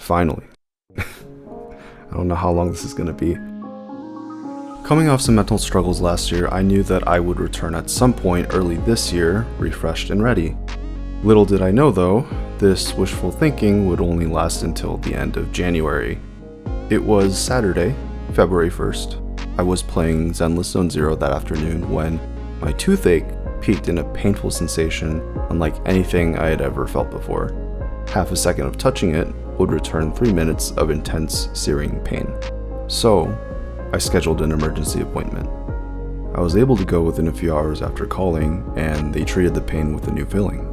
Finally. I don't know how long this is going to be. Coming off some mental struggles last year, I knew that I would return at some point early this year, refreshed and ready. Little did I know though, this wishful thinking would only last until the end of January. It was Saturday, February 1st. I was playing Zenless Zone Zero that afternoon when my toothache peaked in a painful sensation unlike anything I had ever felt before. Half a second of touching it would return 3 minutes of intense, searing pain. So, I scheduled an emergency appointment. I was able to go within a few hours after calling, and they treated the pain with a new filling.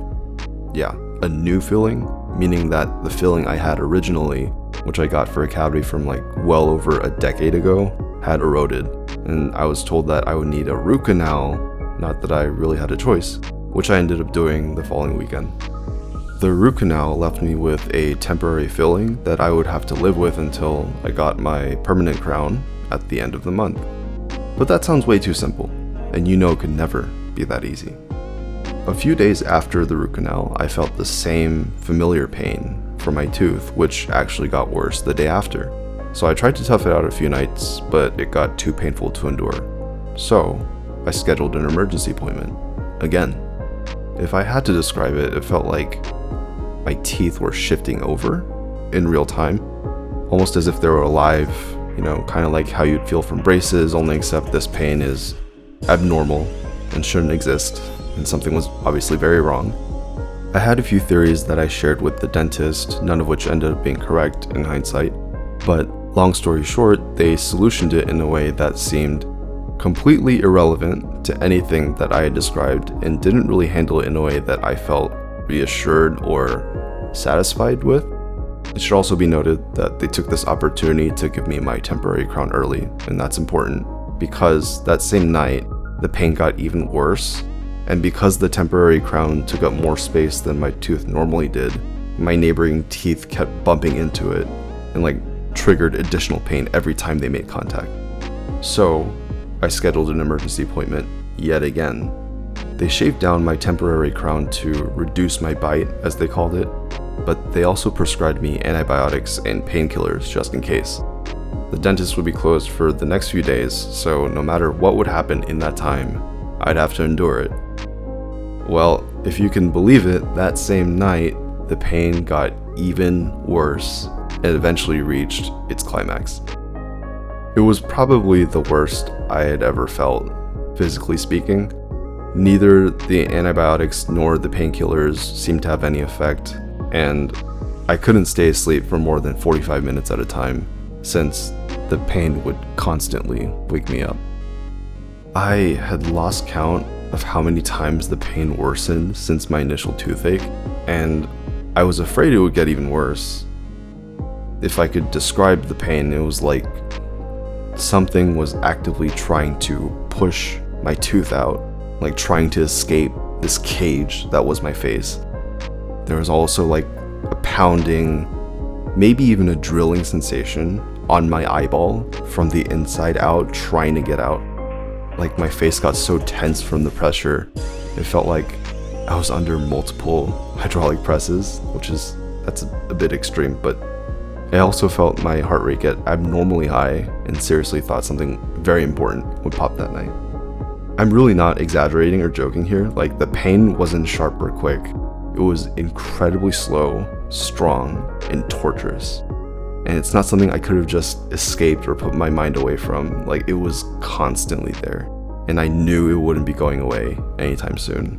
Yeah, a new filling, meaning that the filling I had originally, which I got for a cavity from well over a decade ago, had eroded, and I was told that I would need a root canal, not that I really had a choice, which I ended up doing the following weekend. The root canal left me with a temporary filling that I would have to live with until I got my permanent crown at the end of the month. But that sounds way too simple, and it could never be that easy. A few days after the root canal, I felt the same familiar pain from my tooth, which actually got worse the day after. So I tried to tough it out a few nights, but it got too painful to endure. So I scheduled an emergency appointment. Again. If I had to describe it, it felt like my teeth were shifting over in real time, almost as if they were alive, kind of like how you'd feel from braces, only except this pain is abnormal and shouldn't exist, and something was obviously very wrong. I had a few theories that I shared with the dentist, none of which ended up being correct in hindsight, but long story short, they solutioned it in a way that seemed completely irrelevant to anything that I had described and didn't really handle it in a way that I felt reassured or satisfied with. It should also be noted that they took this opportunity to give me my temporary crown early, and that's important because that same night, the pain got even worse, and because the temporary crown took up more space than my tooth normally did, my neighboring teeth kept bumping into it and triggered additional pain every time they made contact. So, I scheduled an emergency appointment yet again. They shaved down my temporary crown to reduce my bite, as they called it, but they also prescribed me antibiotics and painkillers just in case. The dentist would be closed for the next few days, so no matter what would happen in that time, I'd have to endure it. Well, if you can believe it, that same night, the pain got even worse and eventually reached its climax. It was probably the worst I had ever felt, physically speaking. Neither the antibiotics nor the painkillers seemed to have any effect, and I couldn't stay asleep for more than 45 minutes at a time, since the pain would constantly wake me up. I had lost count of how many times the pain worsened since my initial toothache, and I was afraid it would get even worse. If I could describe the pain, it was like something was actively trying to push my tooth out, trying to escape this cage that was my face. There was also a pounding, maybe even a drilling sensation on my eyeball from the inside out, trying to get out. My face got so tense from the pressure, it felt like I was under multiple hydraulic presses, that's a bit extreme, but I also felt my heart rate get abnormally high and seriously thought something very important would pop that night. I'm really not exaggerating or joking here, the pain wasn't sharp or quick. It was incredibly slow, strong, and torturous. And it's not something I could have just escaped or put my mind away from. It was constantly there, and I knew it wouldn't be going away anytime soon.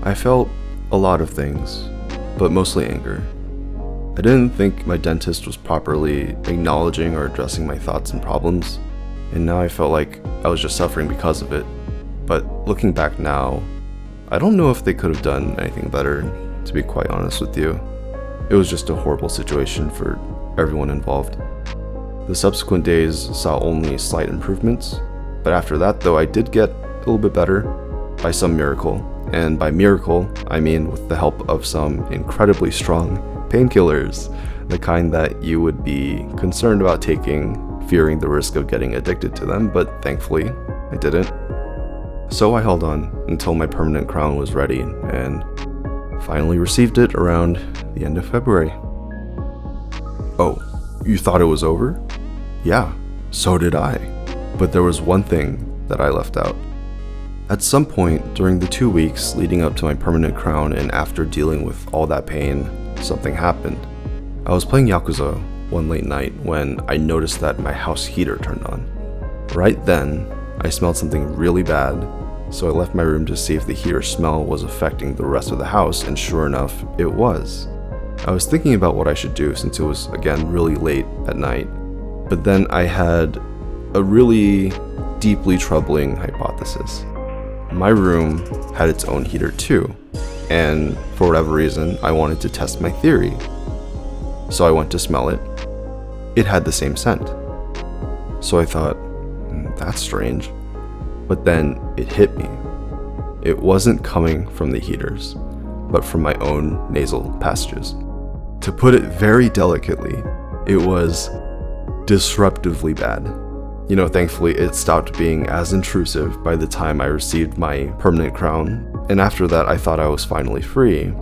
I felt a lot of things, but mostly anger. I didn't think my dentist was properly acknowledging or addressing my thoughts and problems, and now I felt like I was just suffering because of it. But looking back now, I don't know if they could have done anything better, to be quite honest with you. It was just a horrible situation for everyone involved. The subsequent days saw only slight improvements, but after that though I did get a little bit better by some miracle, and by miracle I mean with the help of some incredibly strong painkillers, the kind that you would be concerned about taking, fearing the risk of getting addicted to them, but thankfully I didn't. So I held on until my permanent crown was ready and finally received it around the end of February. Oh, you thought it was over? Yeah, so did I. But there was one thing that I left out. At some point during the 2 weeks leading up to my permanent crown and after dealing with all that pain, something happened. I was playing Yakuza one late night when I noticed that my house heater turned on. Right then, I smelled something really bad, so I left my room to see if the heater smell was affecting the rest of the house, and sure enough, it was. I was thinking about what I should do since it was, again, really late at night, but then I had a really deeply troubling hypothesis. My room had its own heater too, and for whatever reason, I wanted to test my theory. So I went to smell it. It had the same scent. So I thought, that's strange. But then it hit me. It wasn't coming from the heaters, but from my own nasal passages. To put it very delicately, it was disruptively bad. Thankfully it stopped being as intrusive by the time I received my permanent crown, and after that I thought I was finally free,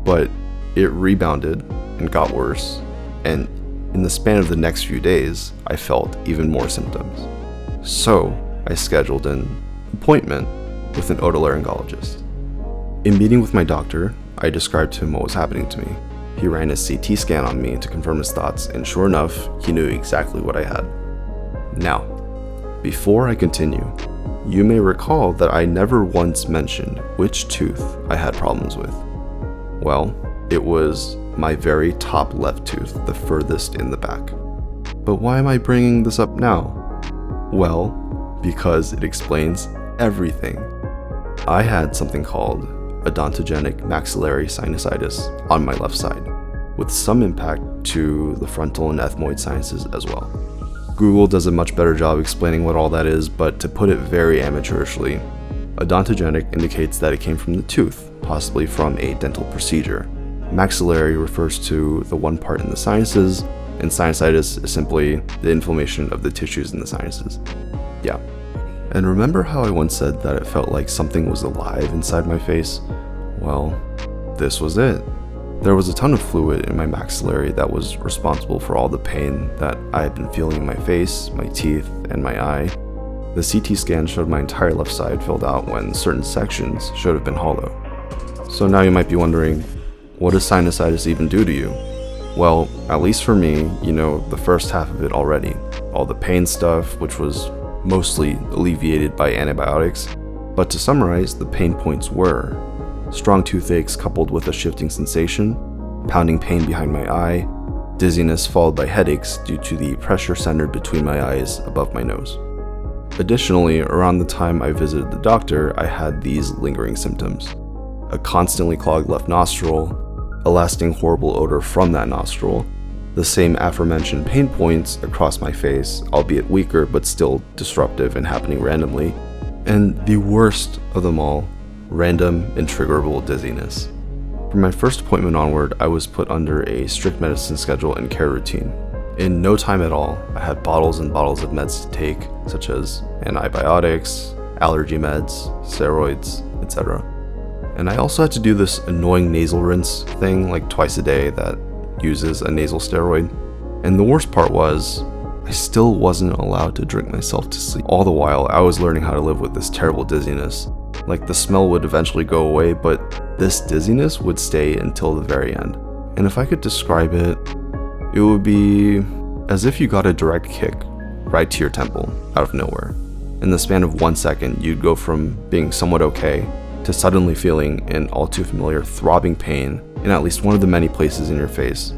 but it rebounded and got worse, and in the span of the next few days, I felt even more symptoms. So I scheduled an appointment with an otolaryngologist. In meeting with my doctor, I described to him what was happening to me. He ran a CT scan on me to confirm his thoughts, and sure enough, he knew exactly what I had. Now, before I continue, you may recall that I never once mentioned which tooth I had problems with. Well, it was my very top left tooth, the furthest in the back. But why am I bringing this up now? Well, because it explains everything. I had something called odontogenic maxillary sinusitis on my left side, with some impact to the frontal and ethmoid sinuses as well. Google does a much better job explaining what all that is, but to put it very amateurishly, odontogenic indicates that it came from the tooth, possibly from a dental procedure. Maxillary refers to the one part in the sinuses, and sinusitis is simply the inflammation of the tissues in the sinuses. Yeah. And remember how I once said that it felt like something was alive inside my face? Well, this was it. There was a ton of fluid in my maxillary that was responsible for all the pain that I had been feeling in my face, my teeth, and my eye. The CT scan showed my entire left side filled out when certain sections should have been hollow. So now you might be wondering, what does sinusitis even do to you? Well, at least for me, the first half of it already. All the pain stuff, which was mostly alleviated by antibiotics. But to summarize, the pain points were strong toothaches coupled with a shifting sensation, pounding pain behind my eye, dizziness followed by headaches due to the pressure centered between my eyes above my nose. Additionally, around the time I visited the doctor, I had these lingering symptoms: a constantly clogged left nostril, a lasting horrible odor from that nostril, the same aforementioned pain points across my face, albeit weaker but still disruptive and happening randomly, and the worst of them all, random and triggerable dizziness. From my first appointment onward, I was put under a strict medicine schedule and care routine. In no time at all, I had bottles and bottles of meds to take, such as antibiotics, allergy meds, steroids, etc. And I also had to do this annoying nasal rinse thing like twice a day that uses a nasal steroid. And the worst part was, I still wasn't allowed to drink myself to sleep. All the while, I was learning how to live with this terrible dizziness. Like, the smell would eventually go away, but this dizziness would stay until the very end. And if I could describe it, it would be as if you got a direct kick right to your temple out of nowhere. In the span of 1 second, you'd go from being somewhat okay to suddenly feeling an all too familiar throbbing pain in at least one of the many places in your face,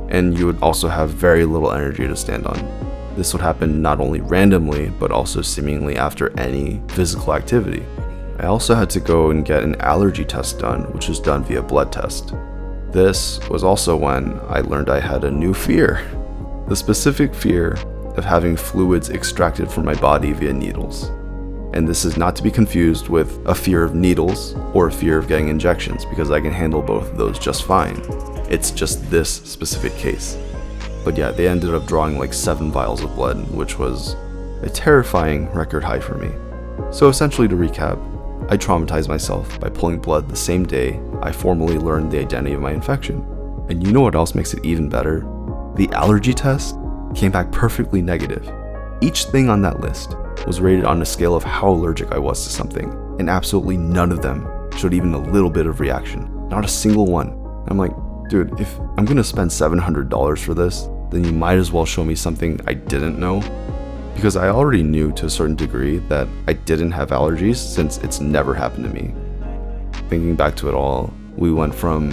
and you would also have very little energy to stand on. This would happen not only randomly, but also seemingly after any physical activity. I also had to go and get an allergy test done, which was done via blood test. This was also when I learned I had a new fear. The specific fear of having fluids extracted from my body via needles. And this is not to be confused with a fear of needles or a fear of getting injections, because I can handle both of those just fine. It's just this specific case. But yeah, they ended up drawing like 7 vials of blood, which was a terrifying record high for me. So essentially, to recap, I traumatized myself by pulling blood the same day I formally learned the identity of my infection. And you know what else makes it even better? The allergy test came back perfectly negative. Each thing on that list was rated on a scale of how allergic I was to something, and absolutely none of them showed even a little bit of reaction. Not a single one. I'm like, dude, if I'm gonna spend $700 for this, then you might as well show me something I didn't know. Because I already knew to a certain degree that I didn't have allergies since it's never happened to me. Thinking back to it all, we went from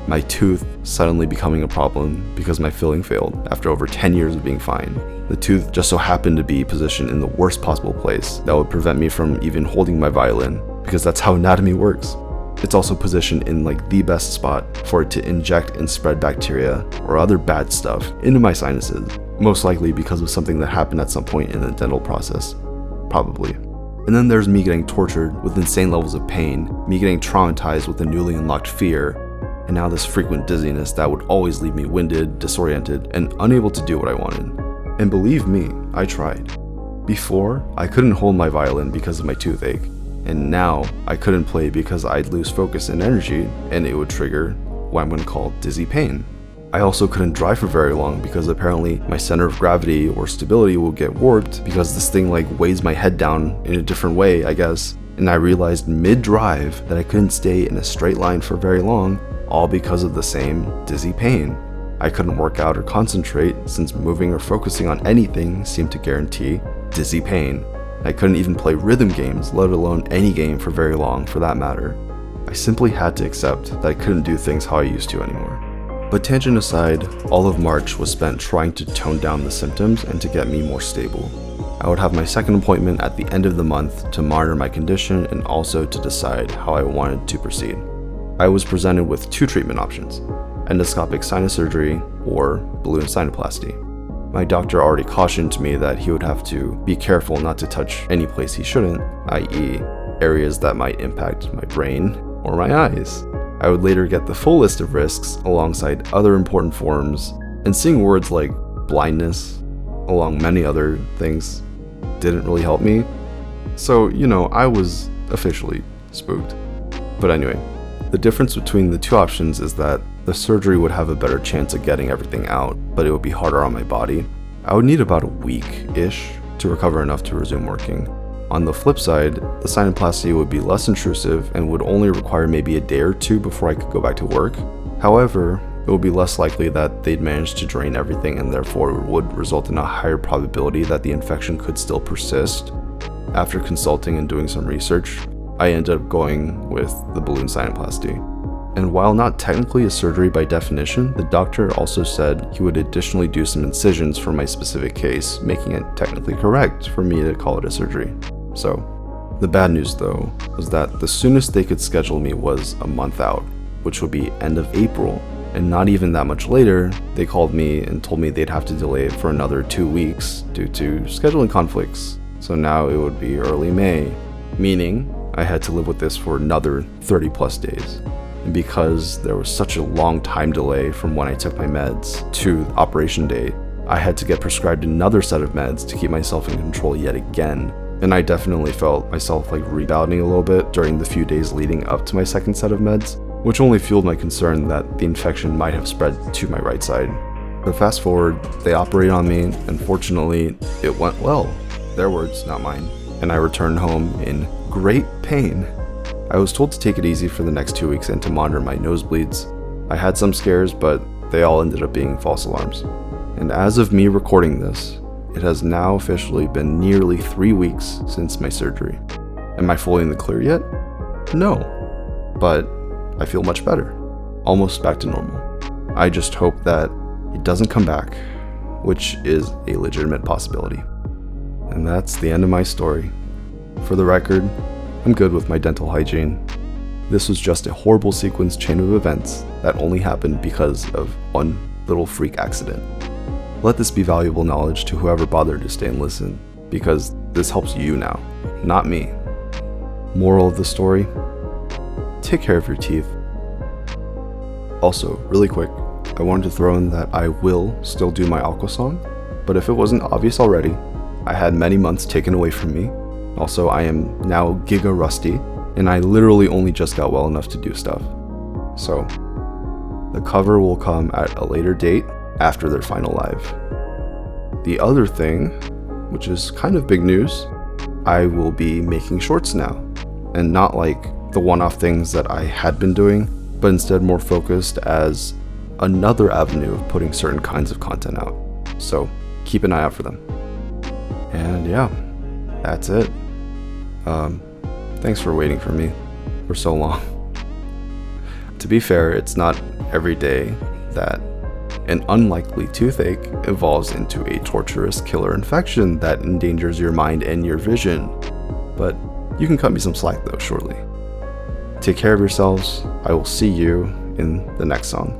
my tooth suddenly becoming a problem because my filling failed after over 10 years of being fine. The tooth just so happened to be positioned in the worst possible place that would prevent me from even holding my violin, because that's how anatomy works. It's also positioned in like the best spot for it to inject and spread bacteria or other bad stuff into my sinuses, most likely because of something that happened at some point in the dental process, probably. And then there's me getting tortured with insane levels of pain, me getting traumatized with a newly unlocked fear, and now this frequent dizziness that would always leave me winded, disoriented, and unable to do what I wanted. And believe me, I tried. Before, I couldn't hold my violin because of my toothache, and now I couldn't play because I'd lose focus and energy, and it would trigger what I'm going to call dizzy pain. I also couldn't drive for very long because apparently my center of gravity or stability will get warped because this thing like weighs my head down in a different way, I guess. And I realized mid-drive that I couldn't stay in a straight line for very long, all because of the same dizzy pain. I couldn't work out or concentrate since moving or focusing on anything seemed to guarantee dizzy pain. I couldn't even play rhythm games, let alone any game for very long for that matter. I simply had to accept that I couldn't do things how I used to anymore. But tangent aside, all of March was spent trying to tone down the symptoms and to get me more stable. I would have my second appointment at the end of the month to monitor my condition and also to decide how I wanted to proceed. I was presented with two treatment options: endoscopic sinus surgery or balloon sinuplasty. My doctor already cautioned me that he would have to be careful not to touch any place he shouldn't, i.e. areas that might impact my brain or my eyes. I would later get the full list of risks alongside other important forms, and seeing words like blindness, along many other things, didn't really help me. So, I was officially spooked. But anyway, the difference between the two options is that the surgery would have a better chance of getting everything out, but it would be harder on my body. I would need about a week-ish to recover enough to resume working. On the flip side, the sinuplasty would be less intrusive and would only require maybe a day or two before I could go back to work. However, it would be less likely that they'd manage to drain everything, and therefore it would result in a higher probability that the infection could still persist. After consulting and doing some research, I ended up going with the balloon sinuplasty. And while not technically a surgery by definition, the doctor also said he would additionally do some incisions for my specific case, making it technically correct for me to call it a surgery. So, the bad news though was that the soonest they could schedule me was a month out, which would be end of April, and not even that much later, they called me and told me they'd have to delay it for another 2 weeks due to scheduling conflicts. So now it would be early May, meaning I had to live with this for another 30 plus days. And because there was such a long time delay from when I took my meds to the operation date, I had to get prescribed another set of meds to keep myself in control yet again. And I definitely felt myself rebounding a little bit during the few days leading up to my second set of meds, which only fueled my concern that the infection might have spread to my right side. But fast forward, they operated on me, and fortunately, it went well. Their words, not mine. And I returned home in great pain. I was told to take it easy for the next 2 weeks and to monitor my nosebleeds. I had some scares, but they all ended up being false alarms. And as of me recording this, it has now officially been nearly 3 weeks since my surgery. Am I fully in the clear yet? No. But I feel much better. Almost back to normal. I just hope that it doesn't come back, which is a legitimate possibility. And that's the end of my story. For the record, I'm good with my dental hygiene. This was just a horrible sequence chain of events that only happened because of one little freak accident. Let this be valuable knowledge to whoever bothered to stay and listen, because this helps you now, not me. Moral of the story: take care of your teeth. Also, really quick, I wanted to throw in that I will still do my aqua song, but if it wasn't obvious already, I had many months taken away from me. Also, I am now giga rusty, and I literally only just got well enough to do stuff. So, the cover will come at a later date, after their final live. The other thing, which is kind of big news, I will be making shorts now, and not like the one-off things that I had been doing, but instead more focused as another avenue of putting certain kinds of content out. So keep an eye out for them. And yeah, that's it. Thanks for waiting for me for so long. To be fair, it's not every day that an unlikely toothache evolves into a torturous killer infection that endangers your mind and your vision. But you can cut me some slack though shortly. Take care of yourselves. I will see you in the next song.